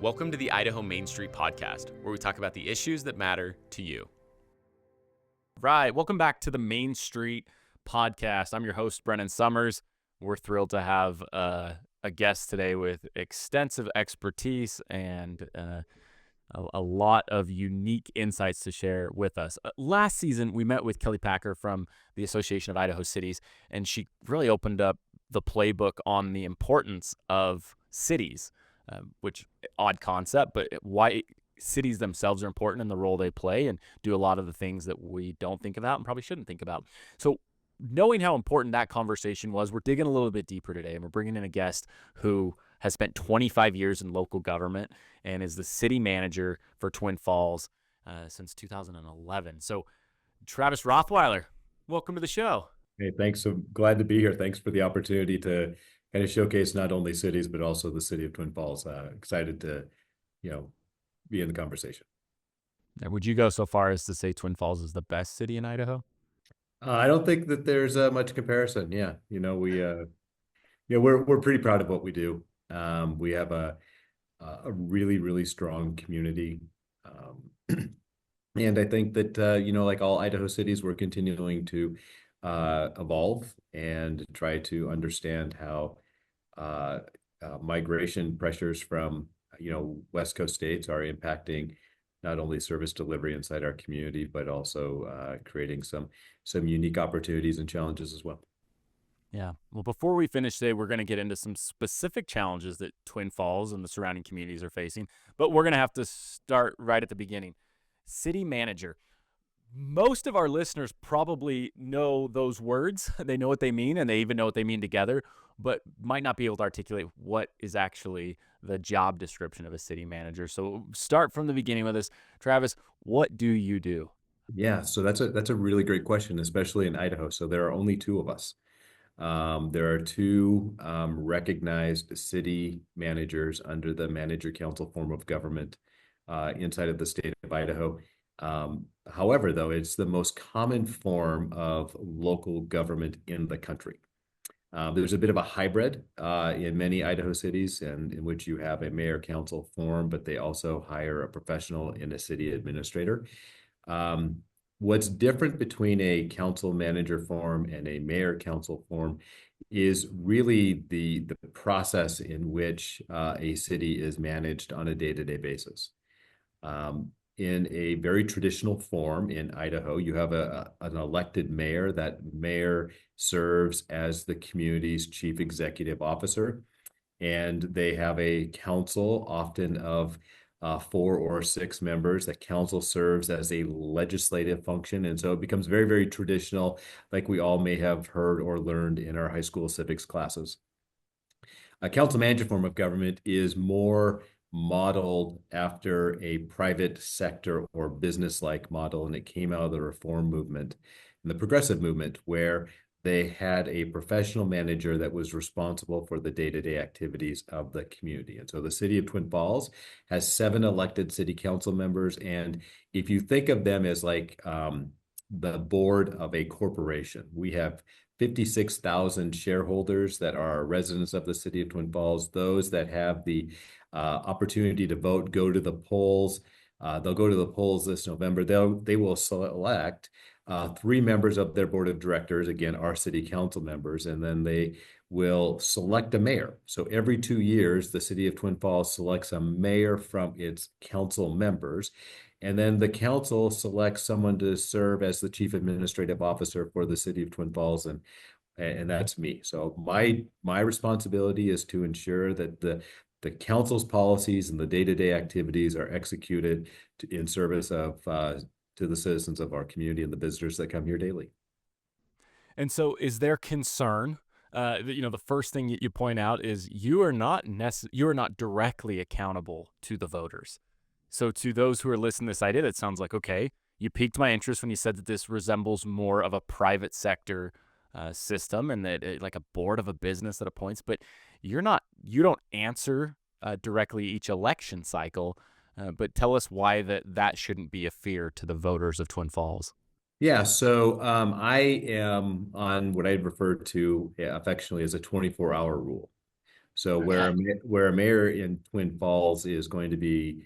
Welcome to the Idaho Main Street Podcast, where we talk about the issues that matter to you. Right. Welcome back to the Main Street Podcast. I'm your host, Brennan Summers. We're thrilled to have a guest today with extensive expertise and a lot of unique insights to share with us. Last season, we met with Kelly Packer from the Association of Idaho Cities, and she really opened up the playbook on the importance of cities, which odd concept, but why cities themselves are important in the role they play and do a lot of the things that we don't think about and probably shouldn't think about. So knowing how important that conversation was, we're digging a little bit deeper today, and we're bringing in a guest who has spent 25 years in local government and is the city manager for Twin Falls since 2011. So Travis Rothweiler, welcome to the show. Hey, thanks. So glad to be here. Thanks for the opportunity to kind of showcase not only cities, but also the city of Twin Falls. Excited to, be in the conversation. Would you go so far as to say Twin Falls is the best city in Idaho? I don't think that there's much comparison. We're pretty proud of what we do. We have a really, really strong community. And I think that, like all Idaho cities, we're continuing to evolve and try to understand how migration pressures from, West Coast states are impacting not only service delivery inside our community, but also creating some unique opportunities and challenges as well. Yeah. Well, before we finish today, we're going to get into some specific challenges that Twin Falls and the surrounding communities are facing, but we're going to have to start right at the beginning. City manager. Most of our listeners probably know those words. They know what they mean, and they even know what they mean together, but might not be able to articulate what is actually the job description of a city manager. So start from the beginning with this. Travis, what do you do? Yeah, so that's a really great question, especially in Idaho. So there are only two of us. There are two recognized city managers under the manager council form of government inside of the state of Idaho. However, though, it's the most common form of local government in the country. There's a bit of a hybrid in many Idaho cities, and in which you have a mayor council form, but they also hire a professional in a city administrator. What's different between a council manager form and a mayor council form is really the process in which a city is managed on a day-to-day basis. In a very traditional form in Idaho, you have an elected mayor. That mayor serves as the community's chief executive officer, and they have a council, often of 4 or 6 members. That council serves as a legislative function, and so it becomes very, very traditional, like we all may have heard or learned in our high school civics classes. A council manager form of government is more modeled after a private sector or business-like model, and it came out of the reform movement and the progressive movement, where they had a professional manager that was responsible for the day-to-day activities of the community. And so the city of Twin Falls has 7 elected city council members, and if you think of them as like the board of a corporation, we have 56,000 shareholders that are residents of the city of Twin Falls. Those that have the opportunity to vote go to the polls. They'll go to the polls this November. They will select 3 members of their board of directors, again, our city council members, and then they will select a mayor. So every 2 years, the city of Twin Falls selects a mayor from its council members, and then the council selects someone to serve as the chief administrative officer for the city of Twin Falls, and that's me. So my responsibility is to ensure that the council's policies and the day-to-day activities are executed in service of to the citizens of our community and the visitors that come here daily. And so is there concern? The first thing you point out is you are not directly accountable to the voters. So to those who are listening to this idea, that sounds like, okay, you piqued my interest when you said that this resembles more of a private sector system, and that like a board of a business that appoints, but you don't answer directly each election cycle. But tell us why that shouldn't be a fear to the voters of Twin Falls. Yeah, so I am on what I'd refer to affectionately as a 24-hour rule. So Okay. where a mayor in Twin Falls is going to be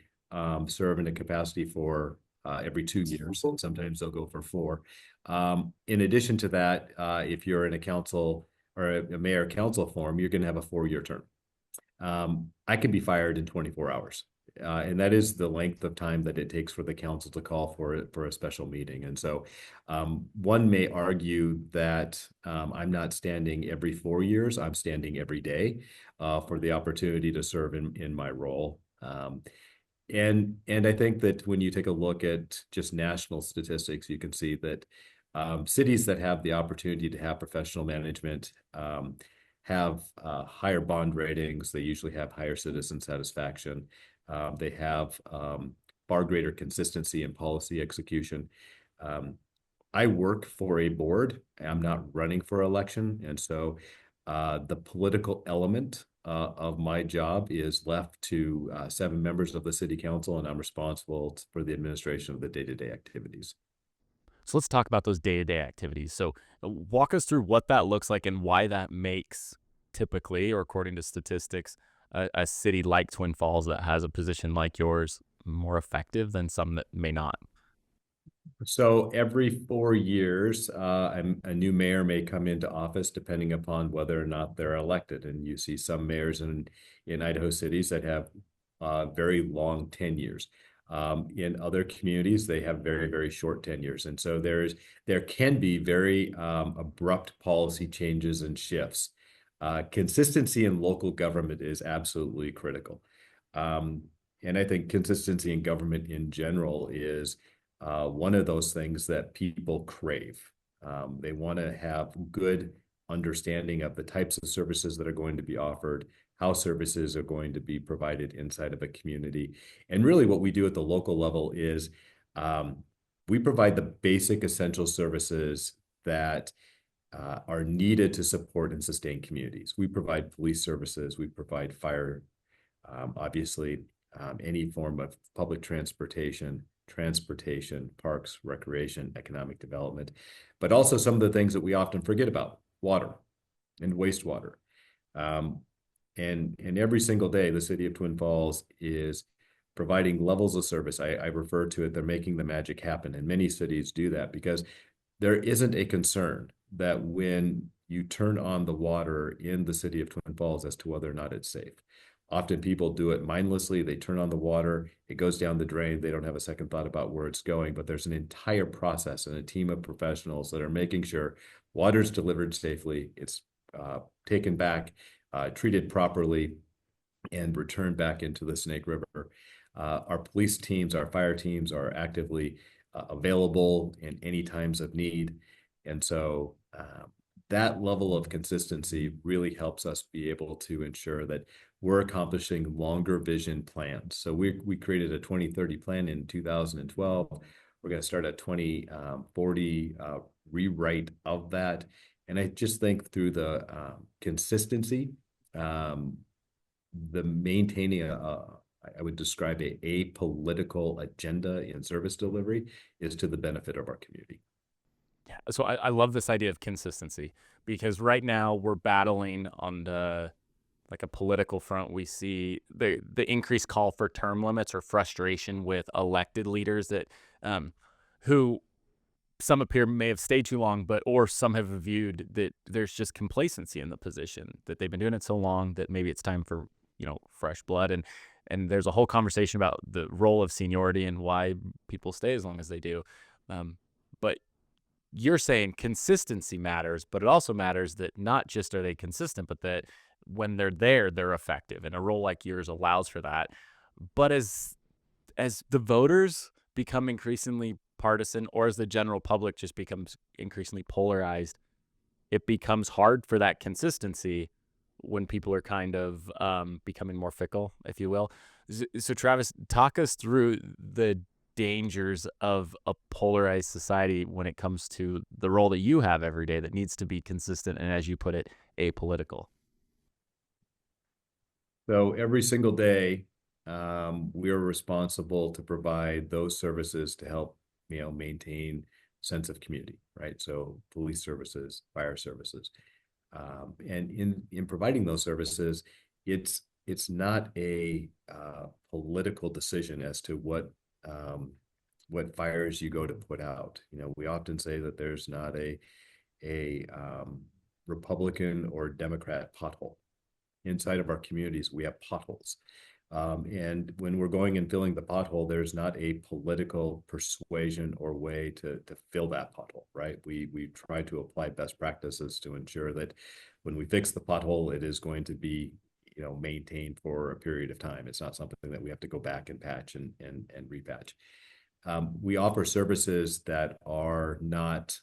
serve in a capacity for every 2 years, and sometimes they'll go for four. In addition to that, if you're in a council or a mayor council form, you're going to have a 4-year term. I can be fired in 24 hours. And that is the length of time that it takes for the council to call for it for a special meeting. And so one may argue that I'm not standing every 4 years, I'm standing every day for the opportunity to serve in my role. And I think that when you take a look at just national statistics, you can see that cities that have the opportunity to have professional management have higher bond ratings. They usually have higher citizen satisfaction. They have far greater consistency in policy execution. Um, I work for a board. I'm not running for election. And so the political element of my job is left to 7 members of the city council, and I'm responsible for the administration of the day-to-day activities. So let's talk about those day-to-day activities. So walk us through what that looks like and why that makes typically, or according to statistics, a city like Twin Falls that has a position like yours more effective than some that may not. So every 4 years, a new mayor may come into office depending upon whether or not they're elected. And you see some mayors in Idaho cities that have very long tenures. In other communities, they have very, very short tenures. And so there can be very abrupt policy changes and shifts. Consistency in local government is absolutely critical. Um, and I think consistency in government in general is one of those things that people crave. They want to have good understanding of the types of services that are going to be offered, how services are going to be provided inside of a community. And really what we do at the local level is we provide the basic essential services that are needed to support and sustain communities. We provide police services, we provide fire, obviously, any form of public transportation, parks, recreation, economic development, but also some of the things that we often forget about, water and wastewater. Um, and every single day, the city of Twin Falls is providing levels of service. I refer to it, they're making the magic happen. And many cities do that because there isn't a concern that when you turn on the water in the city of Twin Falls as to whether or not it's safe. Often people do it mindlessly. They turn on the water, it goes down the drain. They don't have a second thought about where it's going, but there's an entire process and a team of professionals that are making sure water's delivered safely, it's taken back, treated properly, and returned back into the Snake River. Our police teams, our fire teams are actively available in any times of need. And so that level of consistency really helps us be able to ensure that we're accomplishing longer vision plans. So we created a 2030 plan in 2012. We're going to start a 2040 rewrite of that. And I just think through the consistency, the maintaining I would describe a apolitical agenda in service delivery is to the benefit of our community. Yeah. So I love this idea of consistency because right now we're battling on the like a political front. We see the increased call for term limits or frustration with elected leaders that who some appear may have stayed too long, but or some have viewed that there's just complacency in the position, that they've been doing it so long that maybe it's time for, fresh blood. And there's a whole conversation about the role of seniority and why people stay as long as they do. But you're saying consistency matters, but it also matters that not just are they consistent, but that when they're there, they're effective. And a role like yours allows for that. But as the voters become increasingly partisan, or as the general public just becomes increasingly polarized, it becomes hard for that consistency when people are kind of becoming more fickle, if you will. So, Travis, talk us through the dangers of a polarized society when it comes to the role that you have every day that needs to be consistent and, as you put it, apolitical. So every single day, we're responsible to provide those services to help, maintain sense of community, right? So police services, fire services. And in providing those services, it's not a political decision as to what fires you go to put out. You know, we often say that there's not a Republican or Democrat pothole. Inside of our communities, we have potholes. And when we're going and filling the pothole, there's not a political persuasion or way to fill that pothole, right? We try to apply best practices to ensure that when we fix the pothole, it is going to be, you know, maintained for a period of time. It's not something that we have to go back and patch and repatch. We offer services that are not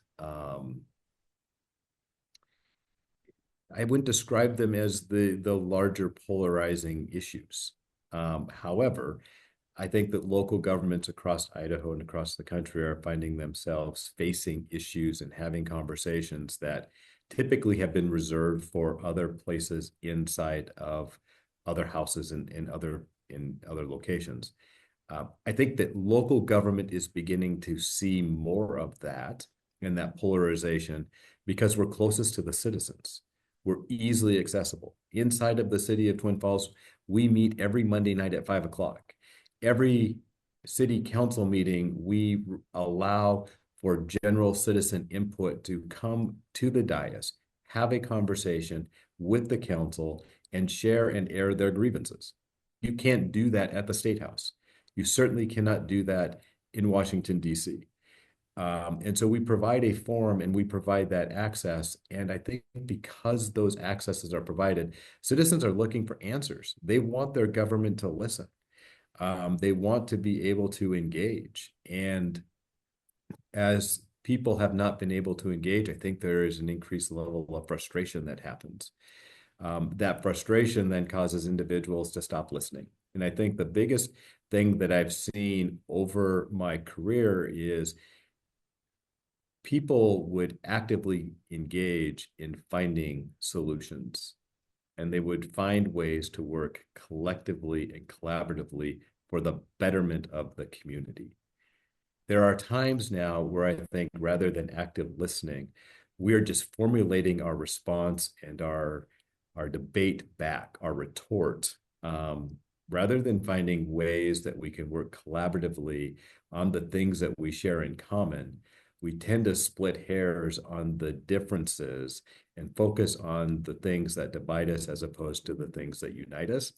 I wouldn't describe them as the larger polarizing issues. However, I think that local governments across Idaho and across the country are finding themselves facing issues and having conversations that typically have been reserved for other places inside of other houses and in other locations. I think that local government is beginning to see more of that and that polarization because we're closest to the citizens. We're easily accessible. Inside of the city of Twin Falls, we meet every Monday night at 5 o'clock. Every city council meeting, we allow for general citizen input to come to the dais, have a conversation with the council, and share and air their grievances. You can't do that at the State House. You certainly cannot do that in Washington, D.C. And so we provide a forum and we provide that access. And I think because those accesses are provided, citizens are looking for answers. They want their government to listen. They want to be able to engage. And as people have not been able to engage, I think there is an increased level of frustration that happens. That frustration then causes individuals to stop listening. And I think the biggest thing that I've seen over my career is people would actively engage in finding solutions, and they would find ways to work collectively and collaboratively for the betterment of the community. There are times now where I think rather than active listening, we're just formulating our response and our debate back, our retort, rather than finding ways that we can work collaboratively on the things that we share in common. We tend to split hairs on the differences and focus on the things that divide us as opposed to the things that unite us.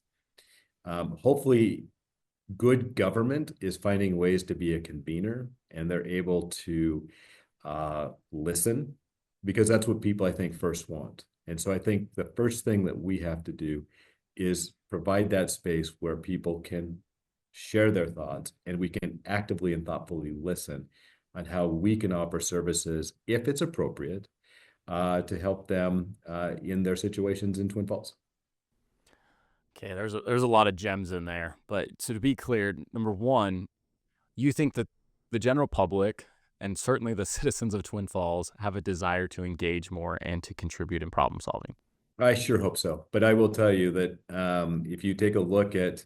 Hopefully, good government is finding ways to be a convener and they're able to listen because that's what people, I think, first want. And so I think the first thing that we have to do is provide that space where people can share their thoughts and we can actively and thoughtfully listen on how we can offer services, if it's appropriate, to help them in their situations in Twin Falls. Okay, there's a lot of gems in there. But so to be clear, number one, you think that the general public and certainly the citizens of Twin Falls have a desire to engage more and to contribute in problem solving. I sure hope so. But I will tell you that if you take a look at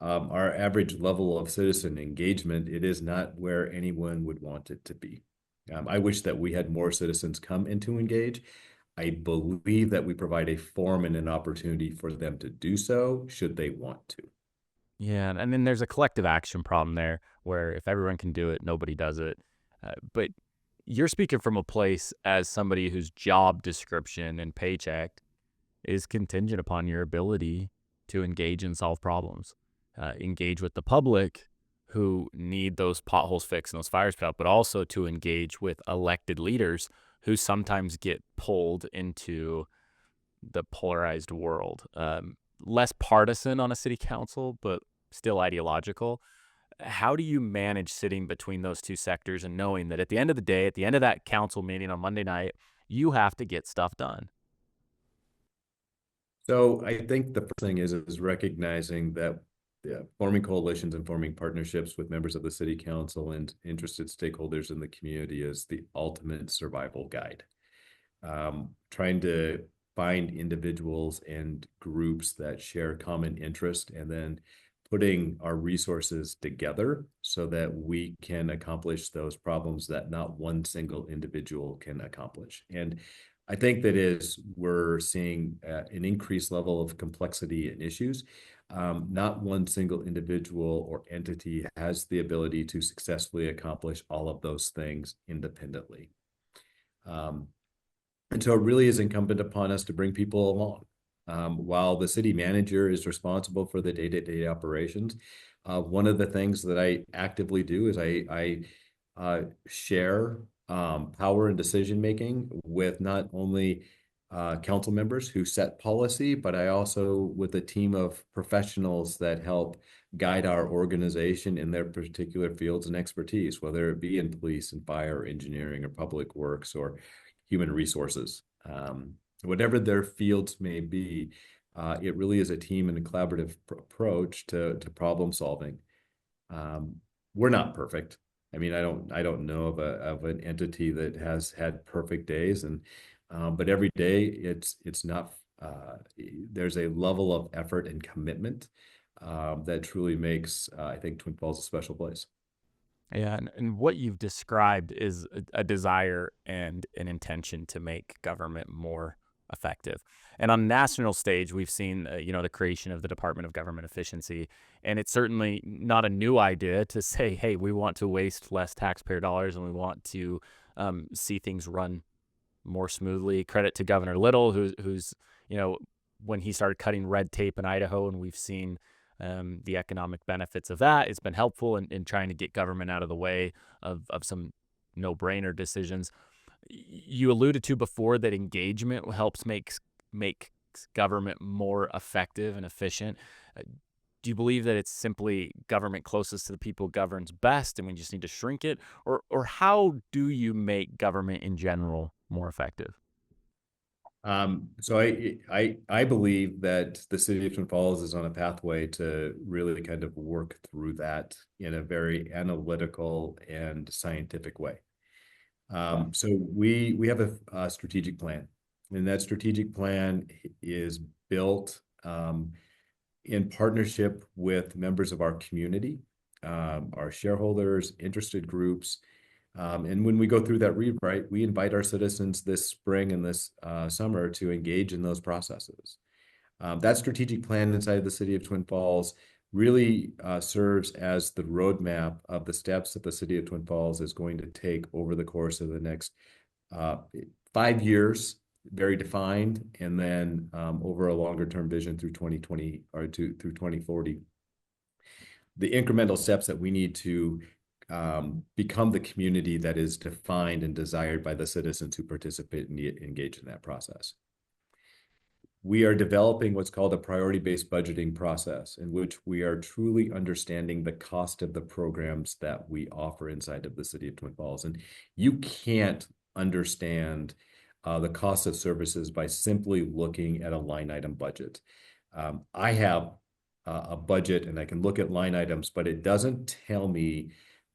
our average level of citizen engagement, it is not where anyone would want it to be. I wish that we had more citizens come in to engage. I believe that we provide a forum and an opportunity for them to do so should they want to. Yeah, and then there's a collective action problem there where if everyone can do it, nobody does it. But you're speaking from a place as somebody whose job description and paycheck is contingent upon your ability to engage and solve problems, engage with the public who need those potholes fixed and those fires put out, but also to engage with elected leaders who sometimes get pulled into the polarized world. Less partisan on a city council, but still ideological. How do you manage sitting between those two sectors and knowing that at the end of the day, at the end of that council meeting on Monday night, you have to get stuff done? So I think the first thing is recognizing that forming coalitions and forming partnerships with members of the city council and interested stakeholders in the community is the ultimate survival guide. Trying to find individuals and groups that share common interest and then putting our resources together so that we can accomplish those problems that not one single individual can accomplish. And I think that is we're seeing an increased level of complexity and issues. Not one single individual or entity has the ability to successfully accomplish all of those things independently. Um, and so it really is incumbent upon us to bring people along. While the city manager is responsible for the day-to-day operations, one of the things that I actively do is I share power and decision making with not only council members who set policy, but I also with a team of professionals that help guide our organization in their particular fields and expertise, whether it be in police and fire, engineering, or public works, or human resources. Whatever their fields may be, it really is a team and a collaborative approach to problem solving. Um, we're not perfect. I mean, I don't know of an entity that has had perfect days, and but every day it's not. There's a level of effort and commitment that truly makes I think Twin Falls a special place. Yeah, and what you've described is a desire and an intention to make government more effective. And on national stage, we've seen, the creation of the Department of Government Efficiency, and it's certainly not a new idea to say, hey, we want to waste less taxpayer dollars and we want to see things run more smoothly. Credit to Governor Little, who's you know when he started cutting red tape in Idaho, and we've seen the economic benefits of that. It's been helpful in trying to get government out of the way of some no-brainer decisions. You alluded to before that engagement helps make government more effective and efficient. Do you believe that it's simply government closest to the people governs best, and we just need to shrink it, or how do you make government in general more effective? So I believe that the city of Twin Falls is on a pathway to really kind of work through that in a very analytical and scientific way. So we have a strategic plan, and that strategic plan is built in partnership with members of our community, our shareholders, interested groups. And when we go through that rewrite, we invite our citizens this spring and this summer to engage in those processes. That strategic plan inside the city of Twin Falls really serves as the roadmap of the steps that the city of Twin Falls is going to take over the course of the next uh, 5 years, very defined, and then over a longer term vision through 2020 or through 2040. The incremental steps that we need to become the community that is defined and desired by the citizens who participate and engage in that process. We are developing what's called a priority-based budgeting process in which we are truly understanding the cost of the programs that we offer inside of the city of Twin Falls. And you can't understand the cost of services by simply looking at a line item budget. I have a budget and I can look at line items, but it doesn't tell me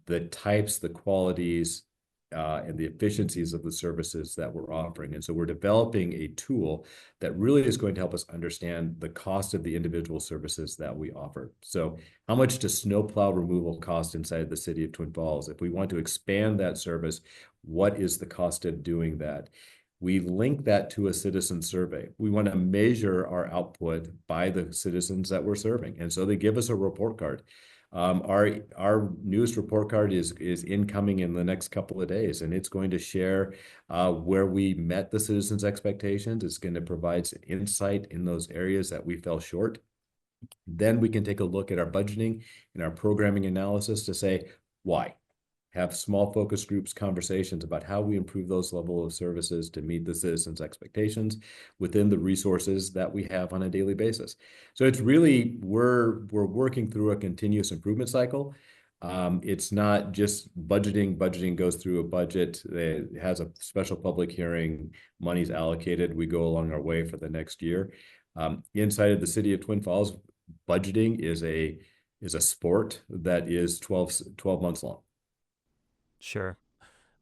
the types, the qualities, and the efficiencies of the services that we're offering. And so we're developing a tool that really is going to help us understand the cost of the individual services that we offer. So how much does snowplow removal cost inside the city of Twin Falls? If we want to expand that service, what is the cost of doing that? We link that to a citizen survey. We want to measure our output by the citizens that we're serving. And so they give us a report card. Our newest report card is incoming in the next couple of days, and it's going to share where we met the citizens' expectations. It's going to provide some insight in those areas that we fell short. Then we can take a look at our budgeting and our programming analysis to say why. Have small focus groups conversations about how we improve those level of services to meet the citizens' expectations within the resources that we have on a daily basis. So it's really we're working through a continuous improvement cycle. It's not just budgeting. Budgeting goes through a budget. It has a special public hearing. Money's allocated. We go along our way for the next year. Inside of the city of Twin Falls, budgeting is a sport that is 12 months long. Sure.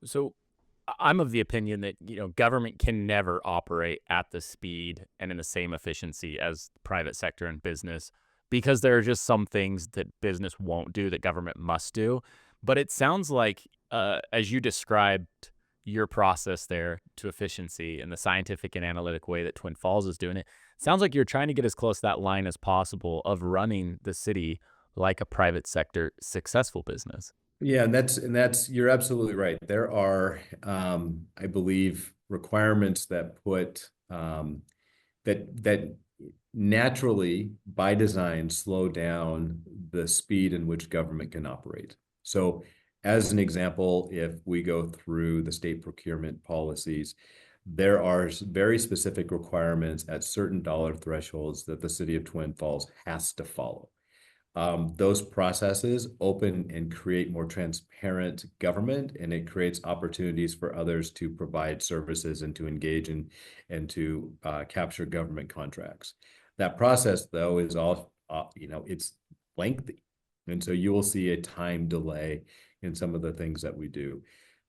So I'm of the opinion that government can never operate at the speed and in the same efficiency as private sector and business, because there are just some things that business won't do that government must do. But it sounds like, as you described your process there to efficiency and the scientific and analytic way that Twin Falls is doing it. Sounds like you're trying to get as close to that line as possible of running the city like a private sector successful business. Yeah, and that's you're absolutely right. There are, I believe, requirements that put that naturally, by design, slow down the speed in which government can operate. So, as an example, if we go through the state procurement policies, there are very specific requirements at certain dollar thresholds that the city of Twin Falls has to follow. Those processes open and create more transparent government, and it creates opportunities for others to provide services and to engage in and to capture government contracts. That process, though, is all it's lengthy, and so you will see a time delay in some of the things that we do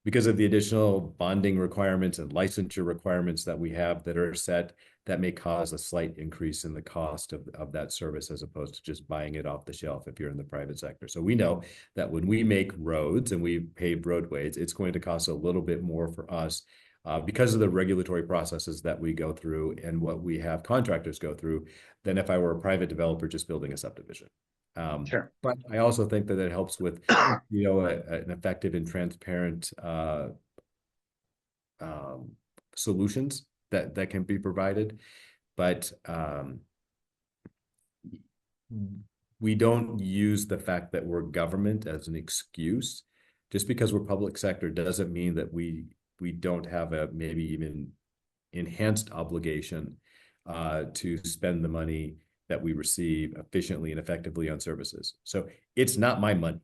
because of the additional bonding requirements and licensure requirements that we have that are set that may cause a slight increase in the cost of that service as opposed to just buying it off the shelf if you're in the private sector. So we know that when we make roads and we pave roadways, it's going to cost a little bit more for us because of the regulatory processes that we go through and what we have contractors go through than if I were a private developer just building a subdivision. Sure. But I also think that it helps with, an effective and transparent solutions that can be provided. But we don't use the fact that we're government as an excuse. Just because we're public sector doesn't mean that we don't have a maybe even enhanced obligation to spend the money that we receive efficiently and effectively on services. So it's not my money.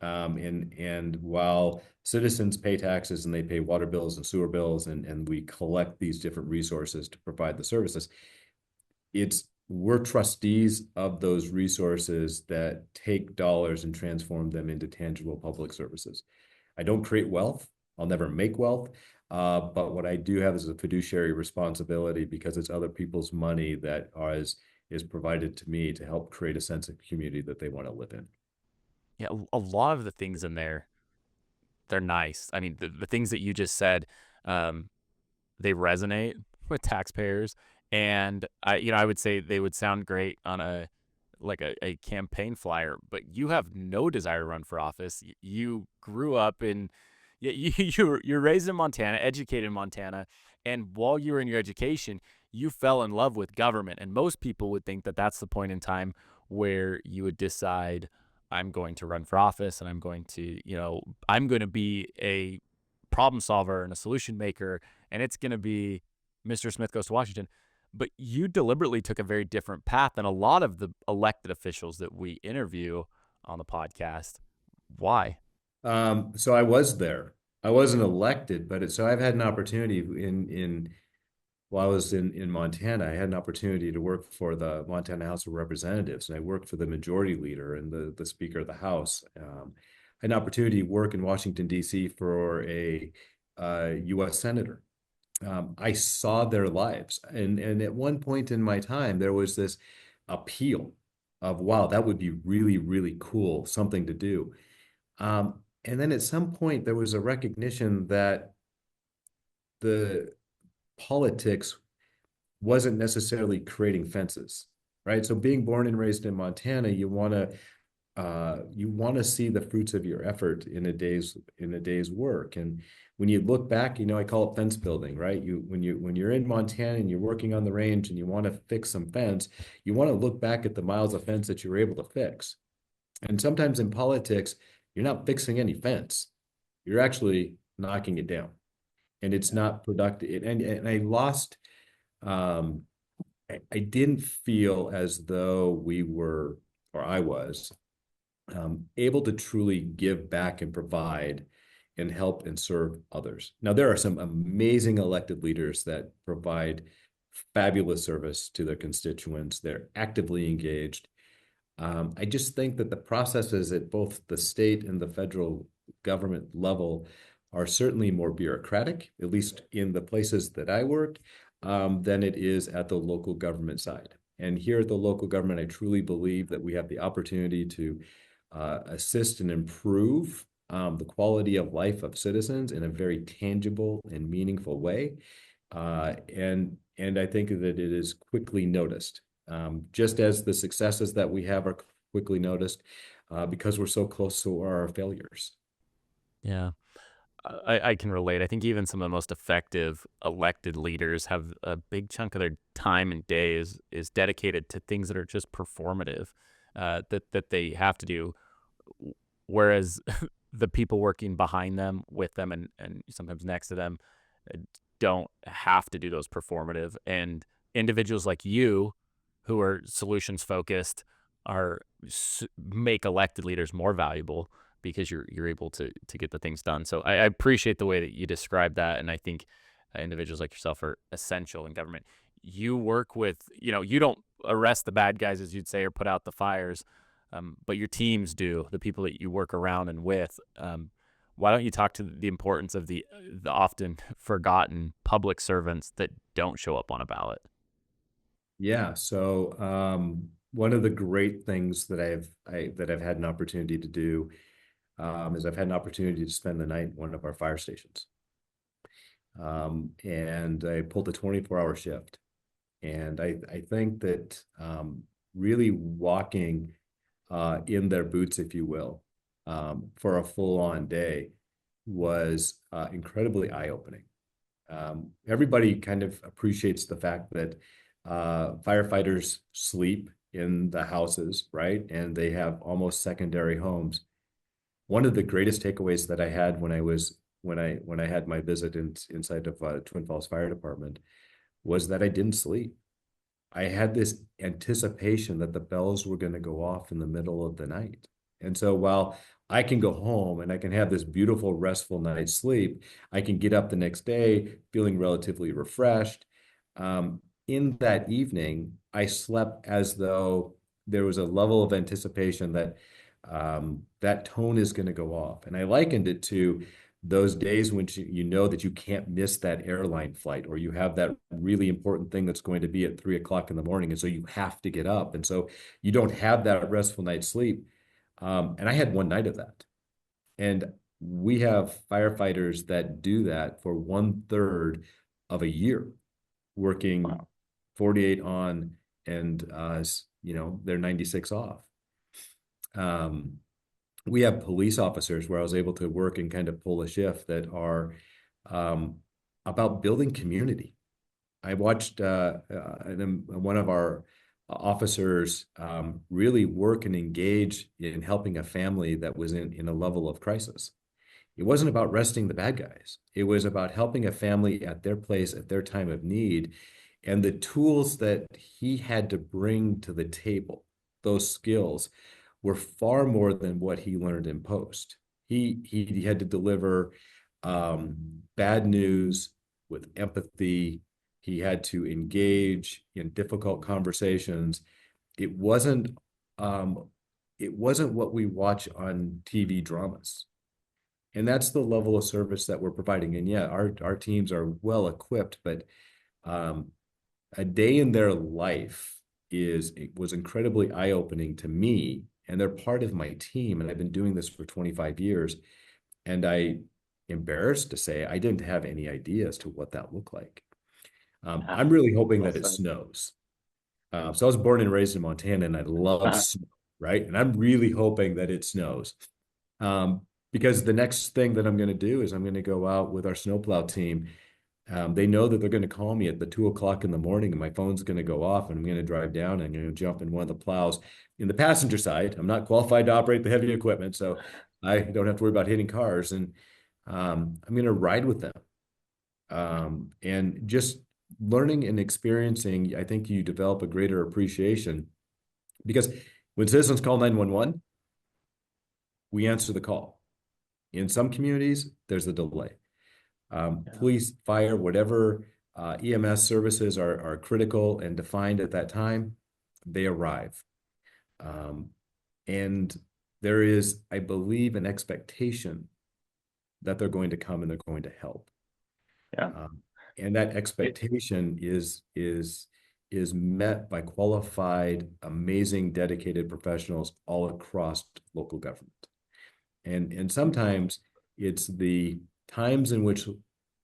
And while citizens pay taxes and they pay water bills and sewer bills and we collect these different resources to provide the services, we're trustees of those resources that take dollars and transform them into tangible public services. I don't create wealth. I'll never make wealth. But what I do have is a fiduciary responsibility because it's other people's money that is provided to me to help create a sense of community that they want to live in. Yeah, a lot of the things in there, they're nice. I mean, the things that you just said, um, they resonate with taxpayers, and I would say they would sound great on a campaign flyer, but you have no desire to run for office. You grew up in, yeah, you're raised in Montana, educated in Montana, and while you were in your education, you fell in love with government. And most people would think that that's the point in time where you would decide, I'm going to run for office, and I'm going to be a problem solver and a solution maker, and it's going to be Mr. Smith Goes to Washington. But you deliberately took a very different path than a lot of the elected officials that we interview on the podcast. Why? So I was there. I wasn't elected, but so I've had an opportunity while I was in Montana, I had an opportunity to work for the Montana House of Representatives, and I worked for the majority leader and the Speaker of the House. I had an opportunity to work in Washington, D.C. for a U.S. Senator. I saw their lives. And at one point in my time, there was this appeal of, wow, that would be really, really cool, something to do. And then at some point, there was a recognition that the politics wasn't necessarily creating fences, right? So being born and raised in Montana, you want to see the fruits of your effort in a day's work. And when you look back, I call it fence building, right? When you're in Montana and you're working on the range and you want to fix some fence, you want to look back at the miles of fence that you were able to fix. And sometimes in politics, you're not fixing any fence. You're actually knocking it down. And it's not productive. And I lost, I didn't feel as though we were, or I was, able to truly give back and provide and help and serve others. Now, there are some amazing elected leaders that provide fabulous service to their constituents. They're actively engaged. I just think that the processes at both the state and the federal government level are certainly more bureaucratic, at least in the places that I worked, than it is at the local government side. And here at the local government, I truly believe that we have the opportunity to assist and improve the quality of life of citizens in a very tangible and meaningful way. And I think that it is quickly noticed, just as the successes that we have are quickly noticed, because we're so close to our failures. Yeah. I can relate. I think even some of the most effective elected leaders have a big chunk of their time and day is dedicated to things that are just performative, that they have to do. Whereas the people working behind them, with them, and sometimes next to them, uh, don't have to do those performative. And individuals like you, who are solutions focused, are make elected leaders more valuable because you're able to get the things done. So I appreciate the way that you describe that, and I think individuals like yourself are essential in government. You work with, you don't arrest the bad guys, as you'd say, or put out the fires, but your teams do, the people that you work around and with. Why don't you talk to the importance of the often forgotten public servants that don't show up on a ballot? Yeah. So one of the great things that I've had an opportunity to do is I've had an opportunity to spend the night in one of our fire stations. And I pulled a 24-hour shift. And I think that really walking in their boots, if you will, for a full-on day was incredibly eye-opening. Everybody kind of appreciates the fact that firefighters sleep in the houses, right? And they have almost secondary homes. One of the greatest takeaways that I had when I had my visit inside of Twin Falls Fire Department was that I didn't sleep. I had this anticipation that the bells were going to go off in the middle of the night. And so while I can go home and I can have this beautiful, restful night's sleep, I can get up the next day feeling relatively refreshed. In that evening, I slept as though there was a level of anticipation that that tone is going to go off. And I likened it to those days when you know that you can't miss that airline flight, or you have that really important thing that's going to be at 3 o'clock in the morning. And so you have to get up. And so you don't have that restful night's sleep. And I had one night of that. And we have firefighters that do that for 1/3 of a year, working Wow. 48 on and, they're 96 off. Um, we have police officers where I was able to work and kind of pull a shift that are um, about building community. I watched one of our officers really work and engage in helping a family that was in a level of crisis. It wasn't about arresting the bad guys. It was about helping a family at their place at their time of need. And the tools that he had to bring to the table, those skills, were far more than what he learned in post. He had to deliver bad news with empathy. He had to engage in difficult conversations. It wasn't um, it wasn't what we watch on TV dramas. And that's the level of service that we're providing. And yeah, our teams are well equipped, but um, a day in their life it was incredibly eye-opening to me. And they're part of my team. And I've been doing this for 25 years. And I embarrassed to say I didn't have any idea as to what that looked like. Yeah, I'm really hoping well that it said. snows. So I was born and raised in Montana, and I love snow, right? And I'm really hoping that it snows. Um, because the next thing that I'm going to do is I'm going to go out with our snowplow team. They know that they're going to call me at the 2 o'clock in the morning, and my phone's going to go off, and I'm going to drive down and I'm going to jump in one of the plows in the passenger side. I'm not qualified to operate the heavy equipment, so I don't have to worry about hitting cars. And I'm going to ride with them. And just learning and experiencing, I think you develop a greater appreciation because when citizens call 911, we answer the call. In some communities, there's a delay. Yeah, Police, fire, whatever EMS services are critical and defined at that time, they arrive. Um, and there is, I believe, an expectation that they're going to come and they're going to help. yeah. Um, and that It, expectation is met by qualified, amazing, dedicated professionals all across local government. And sometimes it's the times in which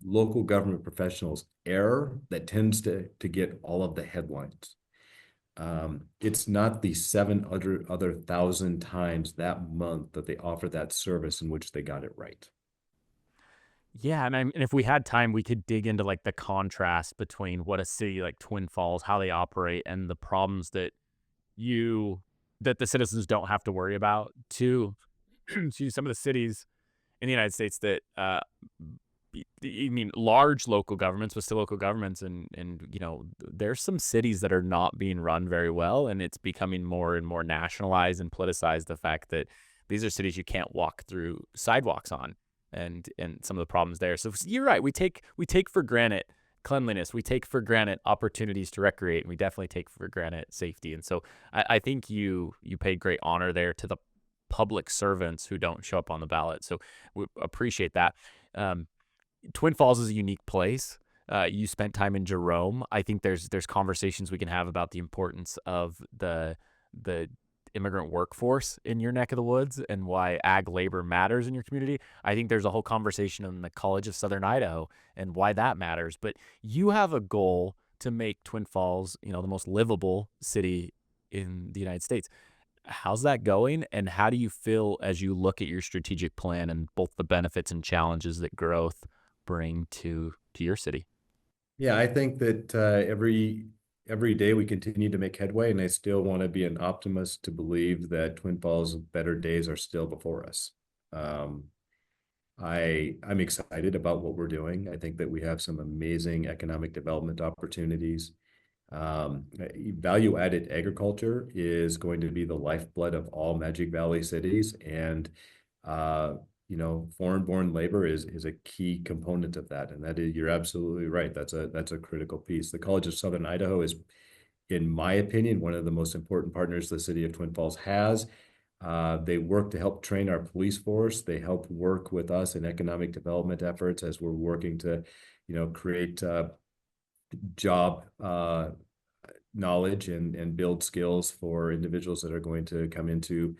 local government professionals err that tends to get all of the headlines. It's not the seven other thousand times that month that they offer that service in which they got it right. Yeah, and if we had time, we could dig into like the contrast between what a city like Twin Falls, how they operate, and the problems you that the citizens don't have to worry about. To some of the cities in the United States that I mean large local governments, but still local governments, and there's some cities that are not being run very well, and it's becoming more and more nationalized and politicized. The fact that these are cities you can't walk through sidewalks on, and some of the problems there. So you're right. We take for granted cleanliness. We take for granted opportunities to recreate, and we definitely take for granted safety. And so I think you paid great honor there to the public servants who don't show up on the ballot. So we appreciate that. Twin Falls is a unique place. You spent time in Jerome. I think there's conversations we can have about the importance of the immigrant workforce in your neck of the woods and why ag labor matters in your community. I think there's a whole conversation in the College of Southern Idaho and why that matters. But you have a goal to make Twin Falls, the most livable city in the United States. How's that going? And how do you feel as you look at your strategic plan and both the benefits and challenges that growth bring to your city? Yeah, I think that every day we continue to make headway, and I still want to be an optimist to believe that Twin Falls' better days are still before us. Um, I'm excited about what we're doing. I think that we have some amazing economic development opportunities. Value-added agriculture is going to be the lifeblood of all Magic Valley cities, and foreign-born labor is a key component of that. And that is, you're absolutely right. That's a critical piece. The College of Southern Idaho is, in my opinion, one of the most important partners the city of Twin Falls has. They work to help train our police force. They help work with us in economic development efforts as we're working to, create job knowledge and build skills for individuals that are going to come into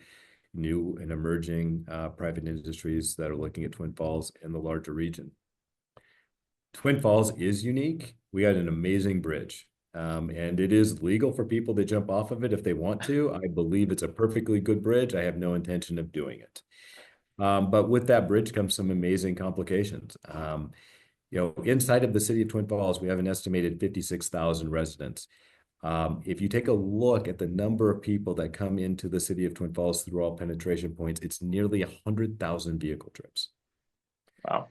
new and emerging private industries that are looking at Twin Falls and the larger region. Twin Falls is unique. We got an amazing bridge. And it is legal for people to jump off of it if they want to. I believe it's a perfectly good bridge. I have no intention of doing it. But with that bridge comes some amazing complications. Inside of the city of Twin Falls, we have an estimated 56,000 residents. If you take a look at the number of people that come into the city of Twin Falls through all penetration points, it's nearly 100,000 vehicle trips. Wow.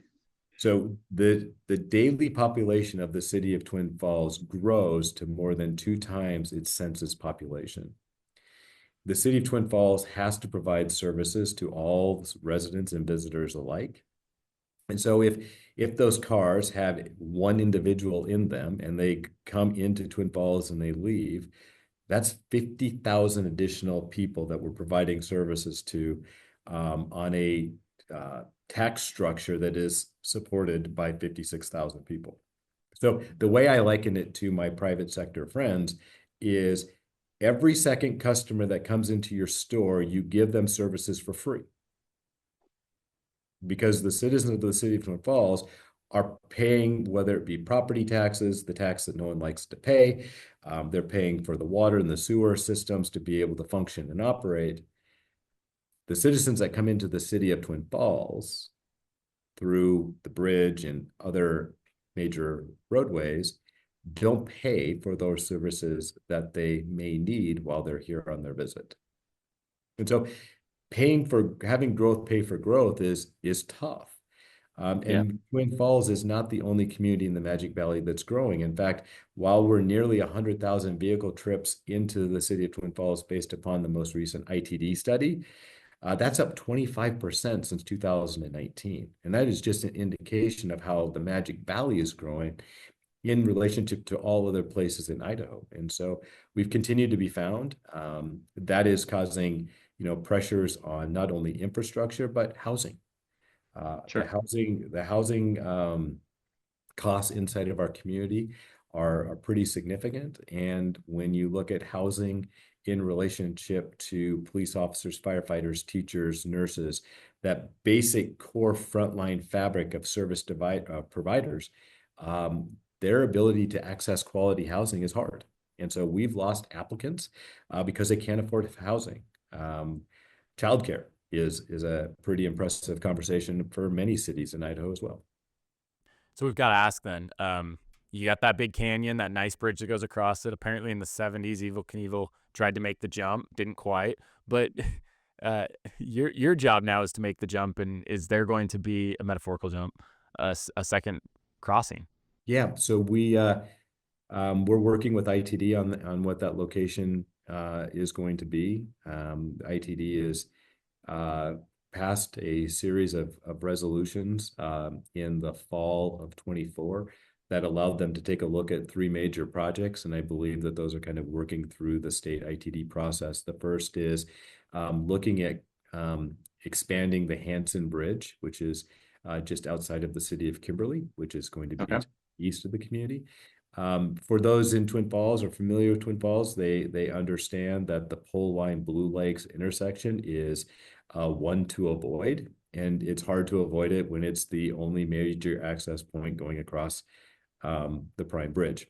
So the daily population of the city of Twin Falls grows to more than 2 times its census population. The city of Twin Falls has to provide services to all residents and visitors alike. And so if those cars have one individual in them and they come into Twin Falls and they leave, that's 50,000 additional people that we're providing services to on a tax structure that is supported by 56,000 people. So the way I liken it to my private sector friends is every second customer that comes into your store, you give them services for free. Because the citizens of the city of Twin Falls are paying, whether it be property taxes, the tax that no one likes to pay, they're paying for the water and the sewer systems to be able to function and operate. The citizens that come into the city of Twin Falls through the bridge and other major roadways don't pay for those services that they may need while they're here on their visit. And so having growth pay for growth is tough. And Twin Falls is not the only community in the Magic Valley that's growing. In fact, while we're nearly 100,000 vehicle trips into the city of Twin Falls based upon the most recent ITD study, that's up 25% since 2019. And that is just an indication of how the Magic Valley is growing in relationship to all other places in Idaho. And so we've continued to be found. That is causing pressures on not only infrastructure, but housing. Sure. The housing costs inside of our community are pretty significant. And when you look at housing in relationship to police officers, firefighters, teachers, nurses, that basic core frontline fabric of service providers, their ability to access quality housing is hard. And so we've lost applicants because they can't afford housing. Childcare is a pretty impressive conversation for many cities in Idaho as well. So we've got to ask then, you got that big canyon, that nice bridge that goes across it. Apparently in the 70s, Evel Knievel tried to make the jump, didn't quite. But your job now is to make the jump. And is there going to be a metaphorical jump, a second crossing? Yeah, so we're working with ITD on what that location is going to be. ITD is passed a series of resolutions in the fall of 24 that allowed them to take a look at 3 major projects, and I believe that those are kind of working through the state ITD process. The first is looking at expanding the Hanson Bridge, which is just outside of the city of Kimberly, which is going to be east of the community. For those in Twin Falls or familiar with Twin Falls, they understand that the pole line Blue Lakes intersection is one to avoid, and it's hard to avoid it when it's the only major access point going across the Prime Bridge.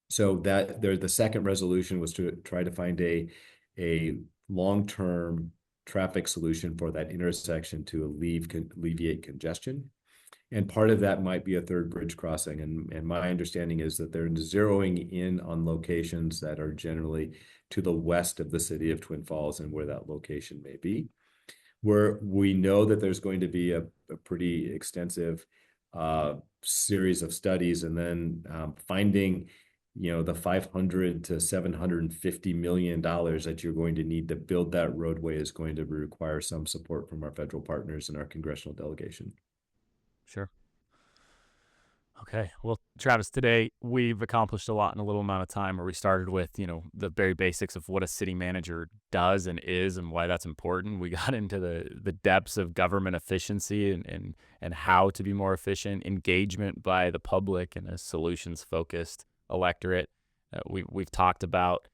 So that the second resolution was to try to find a long-term traffic solution for that intersection to alleviate congestion. And part of that might be a third bridge crossing. And my understanding is that they're zeroing in on locations that are generally to the west of the city of Twin Falls and where that location may be. Where we know that there's going to be a pretty extensive series of studies, and then finding, the $500 to $750 million that you're going to need to build that roadway is going to require some support from our federal partners and our congressional delegation. Sure. Okay. Well, Travis, today we've accomplished a lot in a little amount of time, where we started with, the very basics of what a city manager does and is and why that's important. We got into the depths of government efficiency and how to be more efficient, engagement by the public and a solutions-focused electorate. We've talked about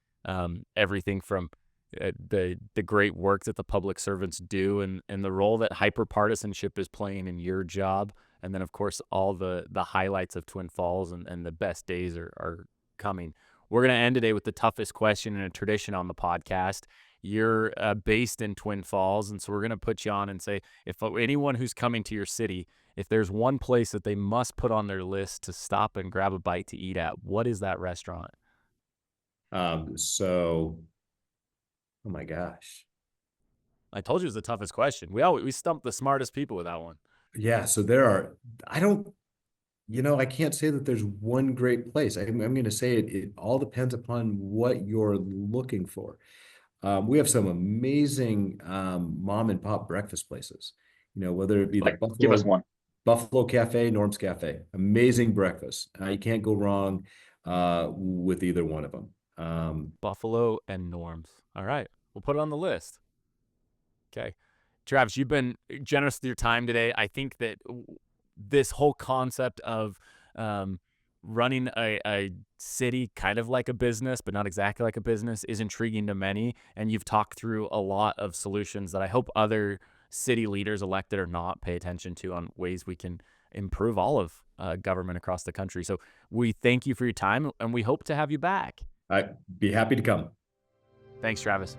everything from the great work that the public servants do and the role that hyperpartisanship is playing in your job. And then, of course, all the highlights of Twin Falls and the best days are coming. We're going to end today with the toughest question in a tradition on the podcast. You're based in Twin Falls, and so we're going to put you on and say, if anyone who's coming to your city, if there's one place that they must put on their list to stop and grab a bite to eat at, what is that restaurant? Oh my gosh. I told you it was the toughest question. We stumped the smartest people with that one. Yeah, so I can't say that there's one great place. I'm going to say it all depends upon what you're looking for. We have some amazing mom and pop breakfast places, whether it be the give us one. Buffalo Cafe, Norm's Cafe, amazing breakfast. You can't go wrong with either one of them. Buffalo and Norm's. All right, we'll put it on the list. Okay. Travis, you've been generous with your time today. I think that this whole concept of running a city kind of like a business, but not exactly like a business, is intriguing to many. And you've talked through a lot of solutions that I hope other city leaders, elected or not, pay attention to on ways we can improve all of government across the country. So we thank you for your time, and we hope to have you back. I'd be happy to come. Thanks, Travis.